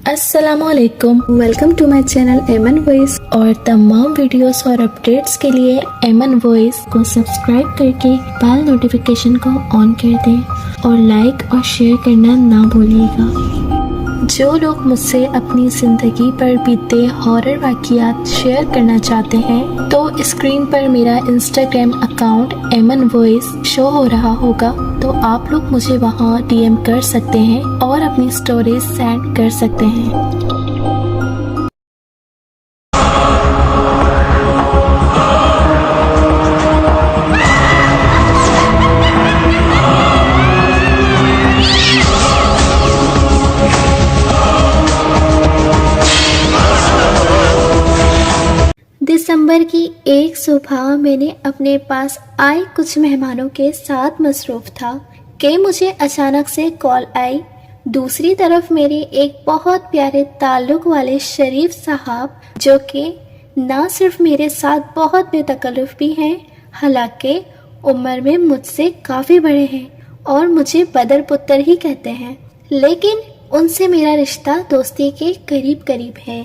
अस्सलामुअलैकुम, welcome to my channel एमन voice. और तमाम वीडियोस और अपडेट्स के लिए एमन वॉइस को सब्सक्राइब करके बेल नोटिफिकेशन को ऑन कर दें और लाइक और शेयर करना ना भूलिएगा। जो लोग मुझसे अपनी ज़िंदगी पर बीते हॉरर वाक़ियात शेयर करना चाहते हैं तो स्क्रीन पर मेरा इंस्टाग्राम अकाउंट एमन वॉइस शो हो रहा होगा, तो आप लोग मुझे वहां डीएम कर सकते हैं और अपनी स्टोरीज सेंड कर सकते हैं। दिसंबर की एक सुबह मैंने अपने पास आए कुछ मेहमानों के साथ मसरूफ़ था कि मुझे अचानक से कॉल आई। दूसरी तरफ मेरे एक बहुत प्यारे ताल्लुक़ वाले शरीफ साहब, जो कि ना सिर्फ मेरे साथ बहुत बेतकल्लुफ़ भी हैं, हालांकि उम्र में मुझसे काफ़ी बड़े हैं और मुझे बदर पुत्र ही कहते हैं, लेकिन उनसे मेरा रिश्ता दोस्ती के करीब करीब है।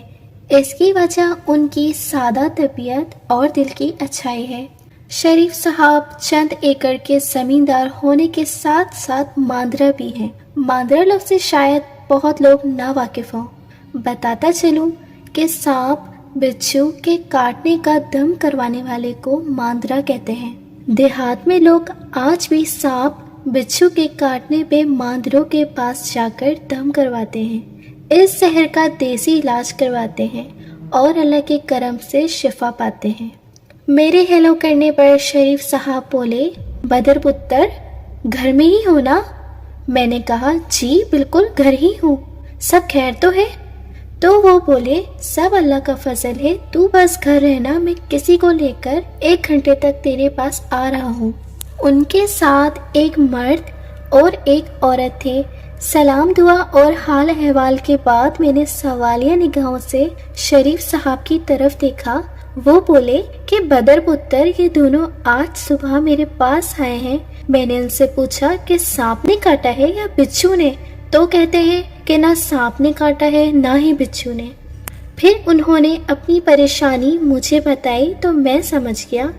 इसकी वजह उनकी सादा तबीयत और दिल की अच्छाई है। शरीफ साहब चंद एकड़ के ज़मींदार होने के साथ साथ मांदरा भी हैं। मांदरा लफ्ज़ से शायद बहुत लोग ना वाकिफ़ हों। बताता चलूं कि सांप बिच्छू के काटने का दम करवाने वाले को मांदरा कहते हैं। देहात में लोग आज भी सांप बिच्छू के काटने पे मांदरों के पास जाकर दम करवाते हैं। इस जहर का देसी इलाज करवाते हैं और अल्लाह के करम से शिफा पाते हैं। मेरे हेलो करने पर शरीफ साहब बोले, बदर पुत्र घर में ही हो ना? मैंने कहा, जी बिल्कुल घर ही हूँ, सब खैर तो है? तो वो बोले, सब अल्लाह का फजल है, तू बस घर रहना, मैं किसी को लेकर 1 घंटे तक तेरे पास आ रहा हूँ। उनके साथ एक मर्द और एक औरत थे। सलाम दुआ और हाल अहवाल के बाद मैंने सवालिया निगाहों से शरीफ साहब की तरफ देखा। वो बोले कि बदर पुत्र ये दोनों आज सुबह मेरे पास आए हैं। मैंने उनसे पूछा कि सांप ने काटा है या बिच्छू ने, तो कहते हैं कि ना सांप ने काटा है ना ही बिच्छू ने। फिर उन्होंने अपनी परेशानी मुझे बताई तो मैं समझ गया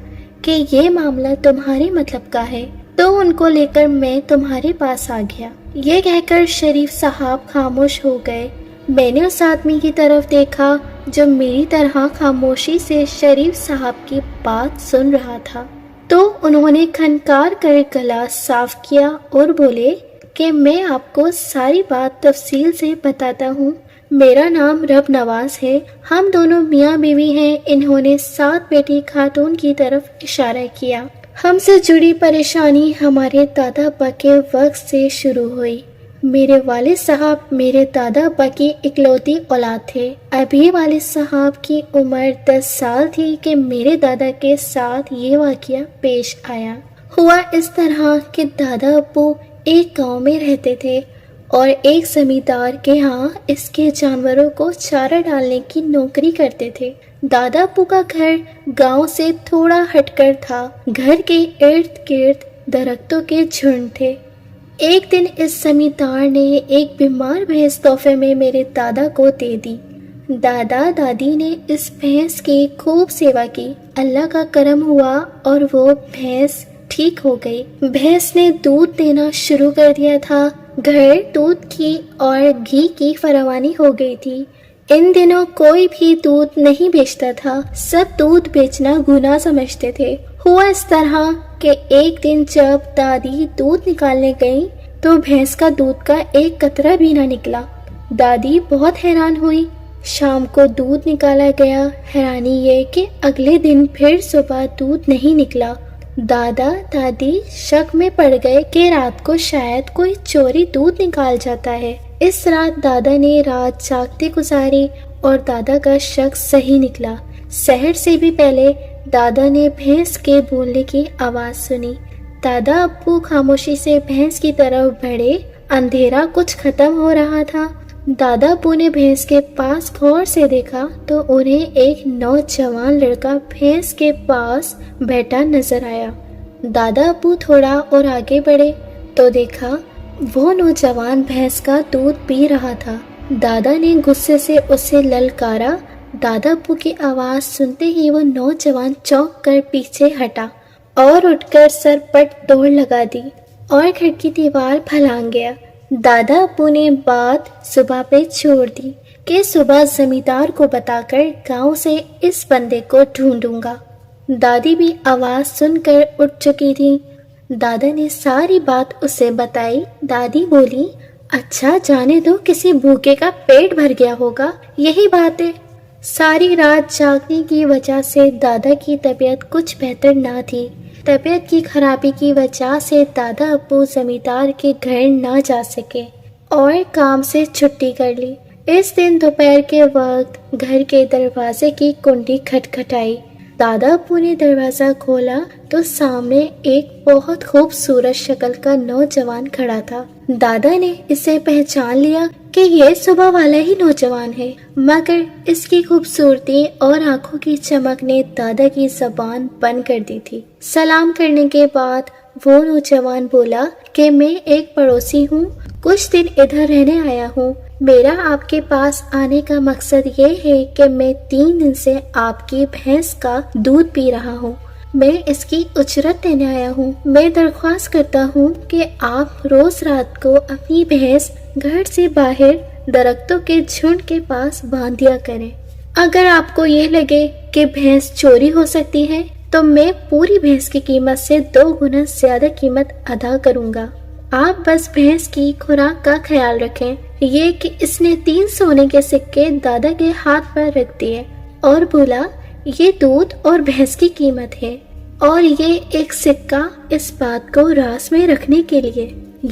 कि ये मामला तुम्हारे मतलब का है, तो उनको लेकर मैं तुम्हारे पास आ गया। ये कहकर शरीफ साहब खामोश हो गए। मैंने उस आदमी की तरफ देखा जो मेरी तरह खामोशी से शरीफ साहब की बात सुन रहा था। तो उन्होंने खनकार कर गला साफ किया और बोले कि मैं आपको सारी बात तफसील से बताता हूँ। मेरा नाम रब नवाज है, हम दोनों मियाँ बीवी हैं। इन्होंने 7 बेटी खातून की तरफ इशारा किया। हमसे जुड़ी परेशानी हमारे दादा अब्बा के वक्त से शुरू हुई। मेरे वालिद साहब मेरे दादा अब्बा की इकलौती औलाद थे। अभी वालिद साहब की उम्र 10 साल थी कि मेरे दादा के साथ ये वाक़या पेश आया। हुआ इस तरह कि दादा अब्बू एक गांव में रहते थे और एक जमींदार के यहाँ इसके जानवरों को चारा डालने की नौकरी करते थे। दादा अब्बू का घर गांव से थोड़ा हटकर था। घर के इर्द गिर्द दरख्तों के झुंड थे। एक दिन इस जमींदार ने एक बीमार भैंस तोहफे में मेरे दादा को दे दी। दादा दादी ने इस भैंस की खूब सेवा की। अल्लाह का करम हुआ और वो भैंस ठीक हो गई। भैंस ने दूध देना शुरू कर दिया था। घर दूध की और घी की फरावानी हो गई थी। इन दिनों कोई भी दूध नहीं बेचता था, सब दूध बेचना गुनाह समझते थे। हुआ इस तरह कि एक दिन जब दादी दूध निकालने गई तो भैंस का दूध का एक कतरा भी ना निकला। दादी बहुत हैरान हुई। शाम को दूध निकाला गया। हैरानी ये कि अगले दिन फिर सुबह दूध नहीं निकला। दादा दादी शक में पड़ गए कि रात को शायद कोई चोरी दूध निकाल जाता है। इस रात दादा ने रात जागते गुजारी और दादा का शक सही निकला। सहर से भी पहले दादा ने भैंस के बोलने की आवाज़ सुनी। दादा अब्बू खामोशी से भैंस की तरफ बढ़े। अंधेरा कुछ खत्म हो रहा था। दादा अब्बू ने भैंस के पास गौर से देखा तो उन्हें एक नौजवान लड़का भैंस के पास बैठा नजर आया। दादा अब्बू थोड़ा और आगे बढ़े तो देखा वो नौजवान भैंस का दूध पी रहा था। दादा ने गुस्से से उसे ललकारा। दादा अब्बू की आवाज सुनते ही वो नौजवान चौंक कर पीछे हटा और उठकर सर पर दौड़ लगा दी और घर की दीवार फलांग गया। दादा अब्बू ने बात सुबह पे छोड़ दी कि सुबह जमींदार को बताकर गांव से इस बंदे को ढूंढूंगा। दादी भी आवाज सुनकर उठ चुकी थी। दादा ने सारी बात उसे बताई। दादी बोली, अच्छा जाने दो, किसी भूखे का पेट भर गया होगा, यही बात है। सारी रात जागने की वजह से दादा की तबीयत कुछ बेहतर ना थी। तबीयत की खराबी की वजह से दादा अब्बू जमींदार के घर ना जा सके और काम से छुट्टी कर ली। इस दिन दोपहर के वक्त घर के दरवाजे की कुंडी खटखटाई। दादा अब्बू ने दरवाजा खोला तो सामने एक बहुत खूबसूरत शक्ल का नौजवान खड़ा था। दादा ने इसे पहचान लिया कि यह सुबह वाला ही नौजवान है, मगर इसकी खूबसूरती और आंखों की चमक ने दादा की जबान बंद कर दी थी। सलाम करने के बाद वो नौजवान बोला कि मैं एक पड़ोसी हूँ, कुछ दिन इधर रहने आया हूँ। मेरा आपके पास आने का मकसद ये है कि मैं 3 दिन से आपकी भैंस का दूध पी रहा हूँ। मैं इसकी उजरत देने आया हूँ। मैं दरख्वास्त करता हूँ कि आप रोज रात को अपनी भैंस घर से बाहर दरख्तों के झुंड के पास बांध दिया करें। अगर आपको ये लगे कि भैंस चोरी हो सकती है तो मैं पूरी भैंस की कीमत से 2 गुना ज्यादा कीमत अदा करूँगा। आप बस भैंस की खुराक का ख्याल रखें। ये कि इसने 3 सोने के सिक्के दादा के हाथ पर रख दिए और बोला, ये दूध और भैंस की कीमत है और ये एक सिक्का इस बात को राज में रखने के लिए।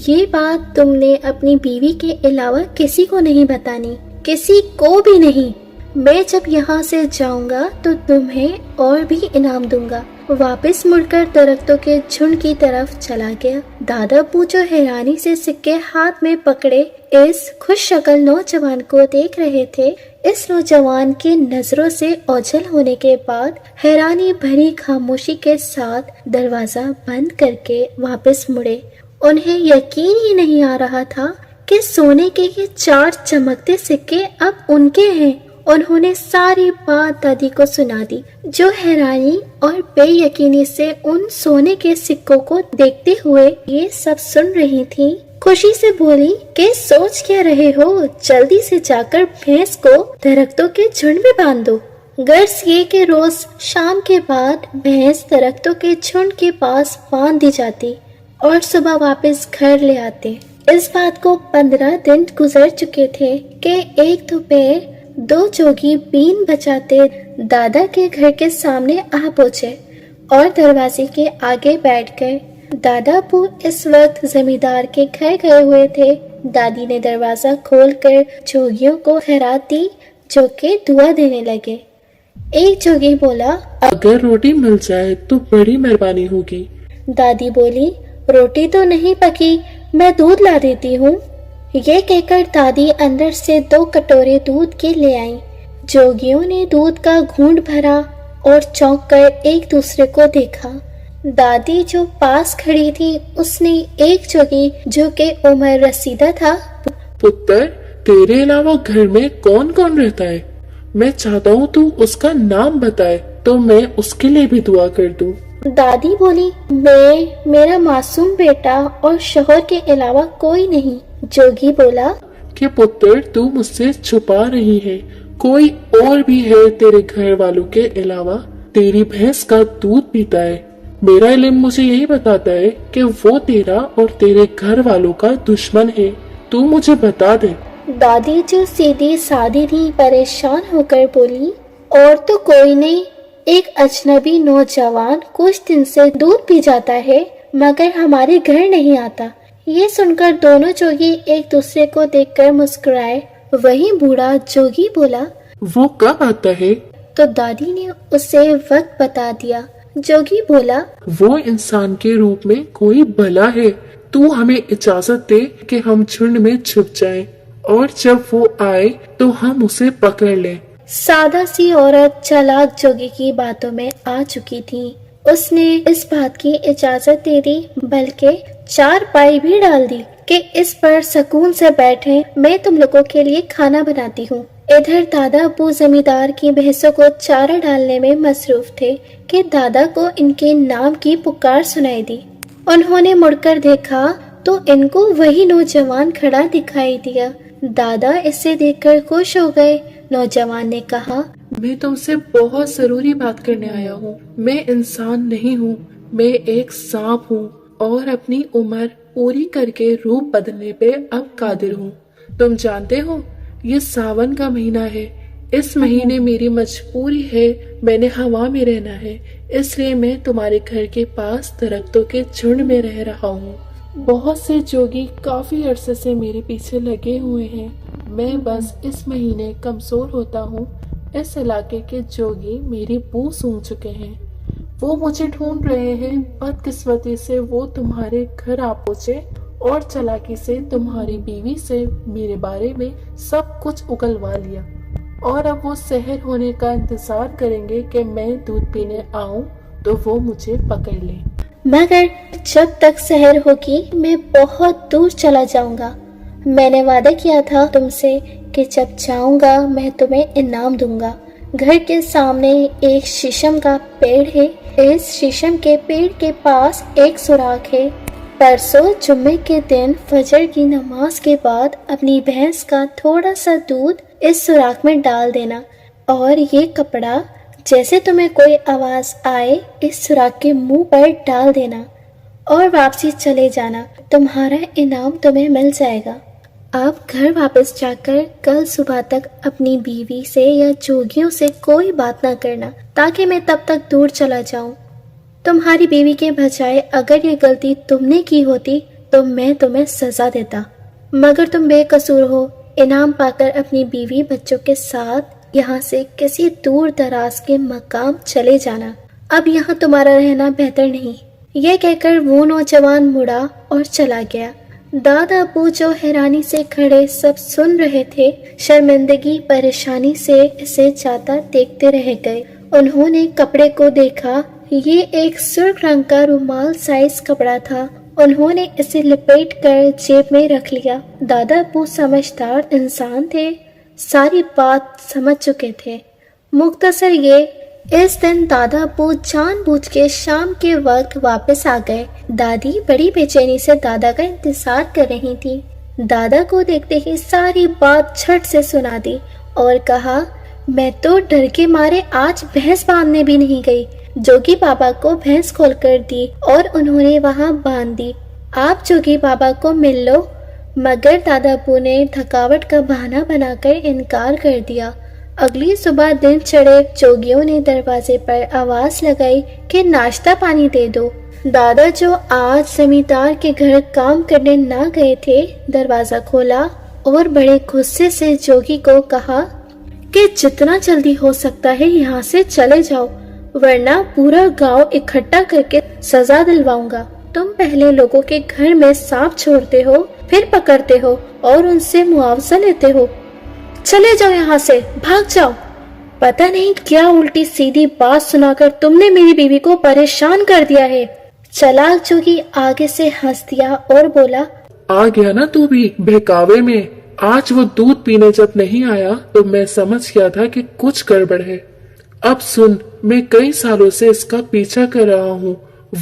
ये बात तुमने अपनी बीवी के अलावा किसी को नहीं बतानी, किसी को भी नहीं। मैं जब यहाँ से जाऊंगा तो तुम्हें और भी इनाम दूंगा। वापस मुड़कर दरख्तों के झुंड की तरफ चला गया। दादा अब्बू जो हैरानी से सिक्के हाथ में पकड़े इस खुश शक्ल नौजवान को देख रहे थे, इस नौजवान की नजरों से ओझल होने के बाद हैरानी भरी खामोशी के साथ दरवाजा बंद करके वापस मुड़े। उन्हें यकीन ही नहीं आ रहा था कि सोने के ये 4 चमकते सिक्के अब उनके हैं। उन्होंने सारी बात दादी को सुना दी, जो हैरानी और बेयकीनी से उन सोने के सिक्कों को देखते हुए ये सब सुन रही थी। खुशी से बोली कि सोच क्या रहे हो, जल्दी से जाकर भैंस को दरख्तों के झुंड में बांध दो। गर्ज ये कि रोज शाम के बाद भैंस दरख्तों के झुंड के पास बांध दी जाती और सुबह वापस घर ले आते। इस बात को 15 दिन गुजर चुके थे कि एक दोपहर 2 जोगी बीन बजाते दादा के घर के सामने आ पहुंचे और दरवाजे के आगे बैठ गए। दादा अब्बू इस वक्त जमींदार के घर गए हुए थे। दादी ने दरवाजा खोलकर जोगियों को खैरात दी, जो के दुआ देने लगे। एक जोगी बोला, अगर रोटी मिल जाए तो बड़ी मेहरबानी होगी। दादी बोली, रोटी तो नहीं पकी, मैं दूध ला देती हूँ। ये कहकर दादी अंदर से 2 कटोरे दूध के ले आई। जोगियों ने दूध का घूंट भरा और चौंक कर एक दूसरे को देखा। दादी जो पास खड़ी थी, उसने एक जोगी जो कि उमर रसीदा था, पुत्र, तेरे अलावा घर में कौन कौन रहता है? मैं चाहता हूँ तू उसका नाम बताए तो मैं उसके लिए भी दुआ कर दूँ। दादी बोली, मैं, मेरा मासूम बेटा और शोहर के अलावा कोई नहीं। जोगी बोला कि पुत्र, तू मुझसे छुपा रही है, कोई और भी है तेरे घर वालों के अलावा? तेरी भैंस का दूध पीता है। मेरा इल्म मुझे यही बताता है कि वो तेरा और तेरे घर वालों का दुश्मन है। तू मुझे बता दे। दादी जो सीधी सादी थी परेशान होकर बोली, और तो कोई नहीं, एक अजनबी नौजवान कुछ दिन से दूध पी जाता है मगर हमारे घर नहीं आता। ये सुनकर दोनों जोगी एक दूसरे को देखकर मुस्कुराए। वही बूढ़ा जोगी बोला, वो कब आता है? तो दादी ने उसे वक्त बता दिया। जोगी बोला, वो इंसान के रूप में कोई भला है। तू हमें इजाजत दे कि हम झुंड में छुप जाएं और जब वो आए तो हम उसे पकड़ लें। सादा सी औरत चालाक जोगी की बातों में आ चुकी थी। उसने इस बात की इजाजत दे दी, बल्कि 4 पाई भी डाल दी کہ اس پر سکون سے بیٹھیں، میں تم لوگوں کے لیے کھانا بناتی ہوں۔ ادھر دادا ابو زمیندار کی بھینسوں کو چارہ ڈالنے میں مصروف تھے کہ دادا کو ان کے نام کی پکار سنائی دی۔ انہوں نے مڑ کر دیکھا تو ان کو وہی نوجوان کھڑا دکھائی دیا۔ دادا اسے دیکھ کر خوش ہو گئے۔ نوجوان نے کہا، میں تم سے بہت ضروری بات کرنے آیا ہوں۔ میں انسان نہیں ہوں، میں ایک سانپ ہوں اور اپنی عمر پوری کر کے روپ بدلنے پہ اب قادر ہوں۔ تم جانتے ہو یہ ساون کا مہینہ ہے، اس مہینے میری مجبوری ہے، میں نے ہوا میں رہنا ہے، اس لیے میں تمہارے گھر کے پاس درختوں کے جھنڈ میں رہ رہا ہوں۔ بہت سے جوگی کافی عرصے سے میرے پیچھے لگے ہوئے ہیں، میں بس اس مہینے کمزور ہوتا ہوں۔ اس علاقے کے جوگی میری بو سونگھ چکے ہیں، وہ مجھے ڈھونڈ رہے ہیں۔ بدقسمتی سے وہ تمہارے گھر آ پہنچے اور چالاکی سے تمہاری بیوی سے میرے بارے میں سب کچھ اگلوا لیا، اور اب وہ سحر ہونے کا انتظار کریں گے کہ میں دودھ پینے آؤں تو وہ مجھے پکڑ لیں۔ مگر جب تک سحر ہوگی میں بہت دور چلا جاؤں گا۔ میں نے وعدہ کیا تھا تم سے کہ جب جاؤں گا میں تمہیں انعام دوں گا۔ گھر کے سامنے ایک شیشم کا پیڑ ہے، اس شیشم کے پیڑ کے پاس ایک سوراخ ہے۔ پرسوں جمعے کے دن فجر کی نماز کے بعد اپنی بھینس کا تھوڑا سا دودھ اس سوراخ میں ڈال دینا، اور یہ کپڑا جیسے تمہیں کوئی آواز آئے اس سوراخ کے منہ پر ڈال دینا اور واپسی چلے جانا، تمہارا انعام تمہیں مل جائے گا۔ اب گھر واپس جا کر کل صبح تک اپنی بیوی سے یا جوگیوں سے کوئی بات نہ کرنا، تاکہ میں تب تک دور چلا جاؤں۔ تمہاری بیوی کے بجائے اگر یہ غلطی تم نے کی ہوتی تو میں تمہیں سزا دیتا، مگر تم بے قصور ہو۔ انعام پا کر اپنی بیوی بچوں کے ساتھ یہاں سے کسی دور دراز کے مقام چلے جانا، اب یہاں تمہارا رہنا بہتر نہیں۔ یہ کہہ کر وہ نوجوان مڑا اور چلا گیا۔ دادا ابو جو حیرانی سے کھڑے سب سن رہے تھے، شرمندگی پریشانی سے اسے جاتا دیکھتے رہ گئے۔ انہوں نے کپڑے کو دیکھا، یہ ایک سرخ رنگ کا رومال سائز کپڑا تھا۔ انہوں نے اسے لپیٹ کر جیب میں رکھ لیا۔ دادا ابو سمجھدار انسان تھے، ساری بات سمجھ چکے تھے۔ مختصر یہ، اس دن دادا ابو جان بوجھ کے شام کے وقت واپس آ گئے۔ دادی بڑی بے چینی سے دادا کا انتظار کر رہی تھی۔ دادا کو دیکھتے ہی ساری بات جھٹ سے سنا دی اور کہا، میں تو ڈر کے مارے آج بھینس باندھنے بھی نہیں گئی۔ جوگی بابا کو بھینس کھول کر دی اور انہوں نے وہاں باندھ دی۔ آپ جوگی بابا کو مل لو، مگر دادا ابو نے تھکاوٹ کا بہانہ بنا کر انکار کر دیا۔ اگلی صبح دن چڑھے جوگیوں نے دروازے پر آواز لگائی کہ ناشتہ پانی دے دو۔ دادا جو آج زمیندار کے گھر کام کرنے نہ گئے تھے، دروازہ کھولا اور بڑے غصے سے جوگی کو کہا کہ جتنا جلدی ہو سکتا ہے یہاں سے چلے جاؤ، ورنہ پورا گاؤں اکٹھا کر کے سزا دلواؤں گا۔ تم پہلے لوگوں کے گھر میں سانپ چھوڑتے ہو، پھر پکڑتے ہو اور ان سے معاوضہ لیتے ہو۔ چلے جاؤ یہاں سے، بھاگ جاؤ۔ پتہ نہیں کیا الٹی سیدھی بات سنا کر تم نے میری بیوی کو پریشان کر دیا ہے۔ چلاک جوگی آگے سے ہنس دیا اور بولا، آ گیا نا تو بھی بہکاوے میں۔ آج وہ دودھ پینے جب نہیں آیا تو میں سمجھ گیا تھا کہ کچھ گڑبڑ ہے۔ اب سن، میں کئی سالوں سے اس کا پیچھا کر رہا ہوں،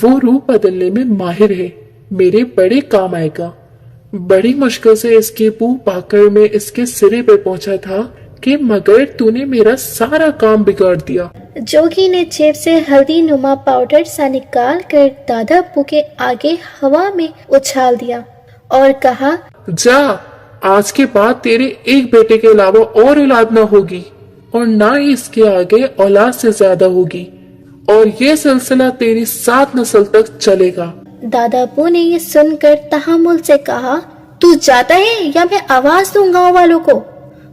وہ روپ بدلنے میں ماہر ہے، میرے بڑے کام آئے گا۔ بڑی مشکل سے اس کی بو پا کر میں اس کے سرے پہ پہنچا تھا کہ مگر تو نے میرا سارا کام بگاڑ دیا۔ جوگی نے جیب سے ہلدی نما پاؤڈر سا نکال کر دادا ابو کے آگے ہوا میں اچھال دیا اور کہا، جا، آج کے بعد تیرے ایک بیٹے کے علاوہ اور اولاد نہ ہوگی، اور نہ ہی اس کے آگے اولاد سے زیادہ ہوگی، اور یہ سلسلہ تیری 7 نسل تک چلے گا۔ دادا ابو نے یہ سن کر تحمل سے کہا، تو جاتا ہے یا میں آواز دوں گاؤں والوں کو؟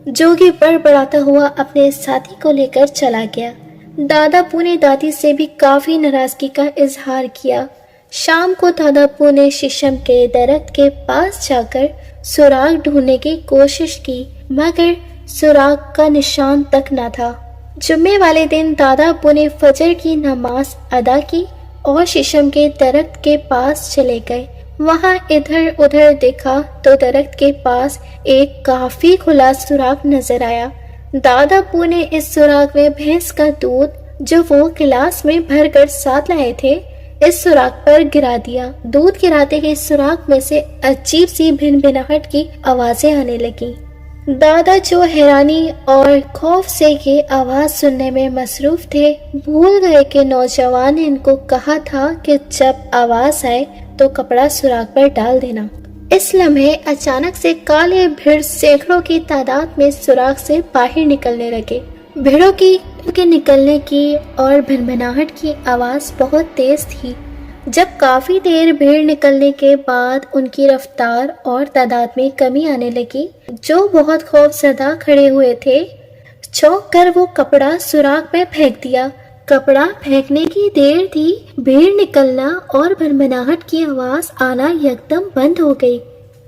جوگی بڑبڑاتا ہوا اپنے ساتھی کو لے کر چلا گیا۔ دادا ابو نے دادی سے بھی کافی ناراضگی کا اظہار کیا۔ شام کو دادا ابو نے شیشم کے درخت کے پاس جا کر سوراخ ڈھونڈنے کی کوشش کی، مگر سوراخ کا نشان تک نہ تھا۔ جمعے والے دن دادا ابو نے فجر کی نماز ادا کی اور شیشم کے درخت کے پاس چلے گئے۔ वहां इधर उधर देखा तो दरख्त के पास एक काफी खुला सुराख नजर आया। दादा अब्बू ने इस सुराख में भैंस का दूध जो वो गिलास में भरकर साथ लाए थे इस सुराख पर गिरा दिया। दूध गिराते ही सुराख में से अजीब सी भिनभिनाहट की आवाजें आने लगी। दादा जो हैरानी और खौफ से ये आवाज सुनने में मसरूफ थे, भूल गए कि नौजवान ने इनको कहा था कि जब आवाज आए तो कपड़ा सुराख पर डाल देना। इस लम्हे अचानक से काले भेड़ सैकड़ों की तादाद में सुराख से बाहर निकलने लगे। भेड़ों के निकलने की और भिनभिनाहट की आवाज बहुत तेज थी। जब काफी देर भीड़ निकलने के बाद उनकी रफ्तार और तादाद में कमी आने लगी, जो बहुत खौफजदा खड़े हुए थे, चौंक कर वो कपड़ा सुराख में फेंक दिया। कपड़ा फेंकने की देर थी, भीड़ निकलना और भनभनाहट की आवाज आना एकदम बंद हो गई।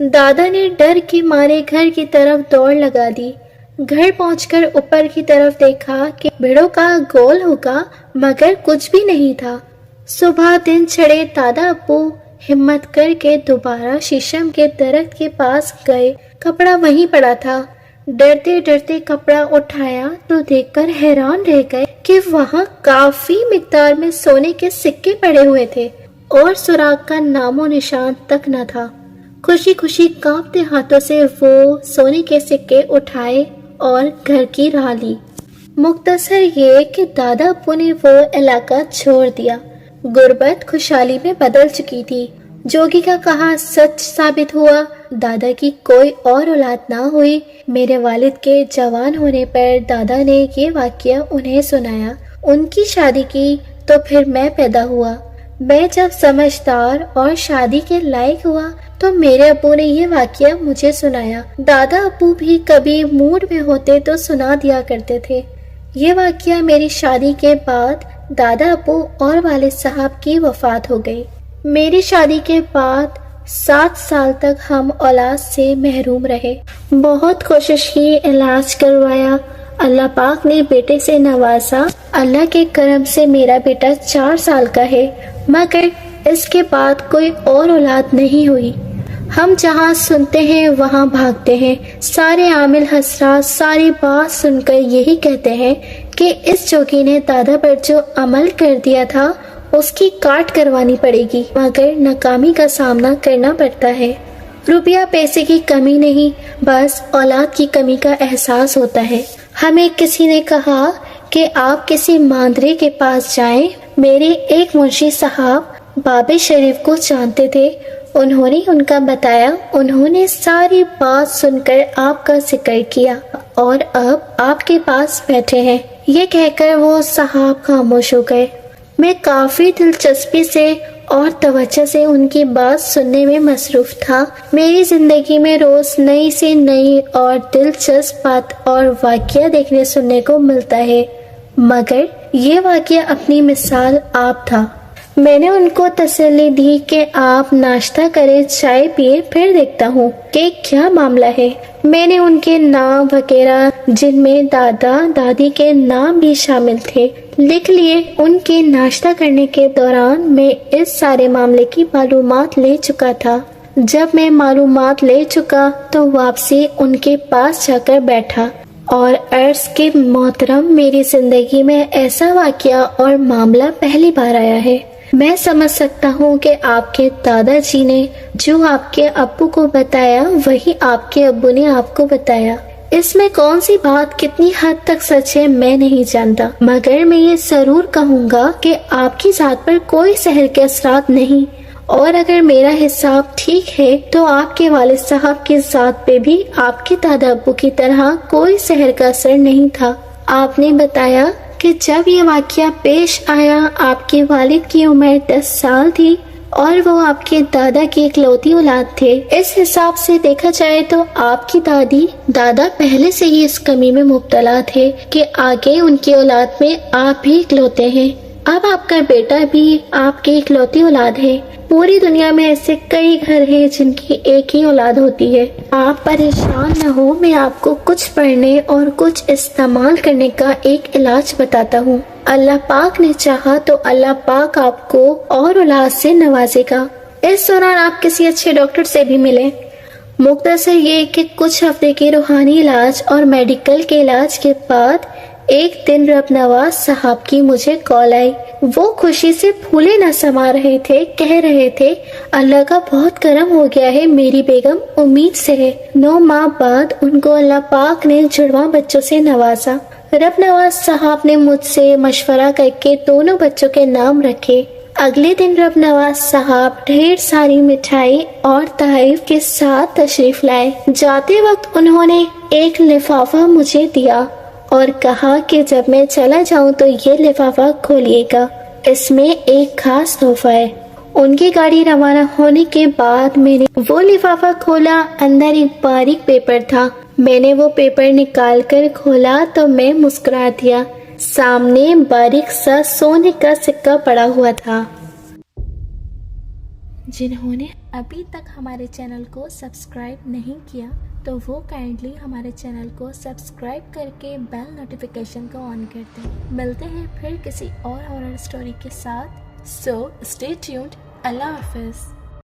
दादा ने डर के मारे घर की तरफ दौड़ लगा दी। घर पहुंचकर ऊपर की तरफ देखा कि भेड़ों का गोल होगा, मगर कुछ भी नहीं था। सुबह दिन चढ़े दादा अब्बू हिम्मत करके दोबारा शीशम के दरख्त के पास गए। कपड़ा वहीं पड़ा था। डरते डरते कपड़ा उठाया तो देखकर हैरान रह गए कि वहाँ काफी मिकदार में सोने के सिक्के पड़े हुए थे और सुराग का नामो निशान तक न था। खुशी खुशी कांपते हाथों से वो सोने के सिक्के उठाए और घर की राह ली। मुख्तसर ये कि दादा अब्बू ने वो इलाका छोड़ दिया। गुर्बत खुशहाली में बदल चुकी थी। जोगी का कहा सच साबित हुआ। दादा की कोई और औलाद ना हुई। मेरे वालिद के जवान होने पर दादा ने ये वाकया उन्हें सुनाया। उनकी शादी की तो फिर मैं पैदा हुआ। मैं जब समझदार और शादी के लायक हुआ तो मेरे अब्बू ने ये वाकया मुझे सुनाया। दादा अब्बू भी कभी मूड में होते तो सुना दिया करते थे। ये वाकया मेरी शादी के बाद दादा अब्बू और वालिद साहब की वफात हो गई। मेरी शादी के बाद 7 साल तक हम औलाद से महरूम रहे। बहुत कोशिश की, इलाज करवाया। अल्लाह पाक ने बेटे से नवाजा। अल्लाह के करम से मेरा बेटा 4 साल का है, मगर इसके बाद कोई और औलाद नहीं हुई। हम जहाँ सुनते हैं वहाँ भागते हैं। सारे आमिल हसरात सारी बात सुनकर यही कहते हैं कि इस जोगी ने दादा पर जो अमल कर दिया था उसकी काट करवानी पड़ेगी, मगर नाकामी का सामना करना पड़ता है। रुपया पैसे की कमी नहीं, बस औलाद की कमी का एहसास होता है। हमें किसी ने कहा कि आप किसी मांदरे के पास जाएं। मेरे एक मुंशी साहब बाबे शरीफ को जानते थे। उन्होंने उनका बताया। उन्होंने सारी बात सुनकर आपका जिक्र किया और अब आपके पास बैठे हैं। ये कहकर वो साहब खामोश हो गए। मैं काफी दिलचस्पी से और तवज्जो से उनकी बात सुनने में मसरूफ था। मेरी जिंदगी में रोज नई से नई और दिलचस्प बात और वाकया देखने सुनने को मिलता है, मगर ये वाकया अपनी मिसाल आप था। मैंने उनको तसल्ली दी कि आप नाश्ता करें, चाय पिए, फिर देखता हूँ कि क्या मामला है। मैंने उनके नाम वगैरह, जिनमें दादा दादी के नाम भी शामिल थे, लिख लिए। उनके नाश्ता करने के दौरान मैं इस सारे मामले की मालूमात ले चुका था। जब मैं मालूमात ले चुका तो वापसी उनके पास जाकर बैठा और अर्ज के मोहतरम, मेरी जिंदगी में ऐसा वाकया और मामला पहली बार आया है। मैं समझ सकता हूँ कि आपके दादाजी ने जो आपके अब्बू को बताया वही आपके अब्बू ने आपको बताया। इसमें कौन सी बात कितनी हद तक सच है मैं नहीं जानता, मगर मैं ये जरूर कहूँगा कि आपकी जात पर कोई सहर के असरात नहीं, और अगर मेरा हिसाब ठीक है तो आपके वालिद साहब की जात पे भी आपके दादा अब्बू की तरह कोई सहर का असर नहीं था। आपने बताया कि जब ये वाकया पेश आया आपके वालिद की उम्र 10 साल थी और वो आपके दादा की इकलौती औलाद थे। इस हिसाब से देखा जाए तो आपकी दादा पहले से ही इस कमी में मुब्तला थे कि आगे उनकी औलाद में आप भी इकलौते हैं। अब आपका बेटा भी आपकी इकलौती औलाद है। पूरी दुनिया में ऐसे कई घर हैं जिनकी एक ही औलाद होती है। आप परेशान न हो, मैं आपको कुछ पढ़ने और कुछ इस्तेमाल करने का एक इलाज बताता हूँ। अल्लाह पाक ने चाहा तो अल्लाह पाक आपको और औलाद से नवाजेगा। इस दौरान आप किसी अच्छे डॉक्टर से भी मिलें। मुख्तसर ये कि कुछ हफ्ते के रूहानी इलाज और मेडिकल के इलाज के बाद एक दिन रब नवाज साहब की मुझे कॉल आई। वो खुशी से फूले न समा रहे थे, कह रहे थे अल्लाह का बहुत करम हो गया है, मेरी बेगम उम्मीद से है। 9 माह बाद उनको अल्लाह पाक ने जुड़वा बच्चों से नवाजा। रब नवाज साहब ने मुझसे मशवरा करके दोनों बच्चों के नाम रखे। अगले दिन रब नवाज साहब ढेर सारी मिठाई और तहरीफ के साथ तशरीफ लाए। जाते वक्त उन्होंने एक लिफाफा मुझे दिया और कहा कि जब मैं चला जाऊं तो ये लिफाफा खोलिएगा, इसमें एक खास तोहफा है। उनकी गाड़ी रवाना होने के बाद मैंने वो लिफाफा खोला। अंदर एक बारीक पेपर था। मैंने वो पेपर निकाल कर खोला तो मैं मुस्कुरा दिया। सामने बारीक सा सोने का सिक्का पड़ा हुआ था। जिन्होंने अभी तक हमारे चैनल को सब्सक्राइब नहीं किया तो वो काइंडली हमारे चैनल को सब्सक्राइब करके बेल नोटिफिकेशन को ऑन कर दें। मिलते हैं फिर किसी और हॉरर स्टोरी के साथ। So stay tuned. अल्लाह हाफिज़।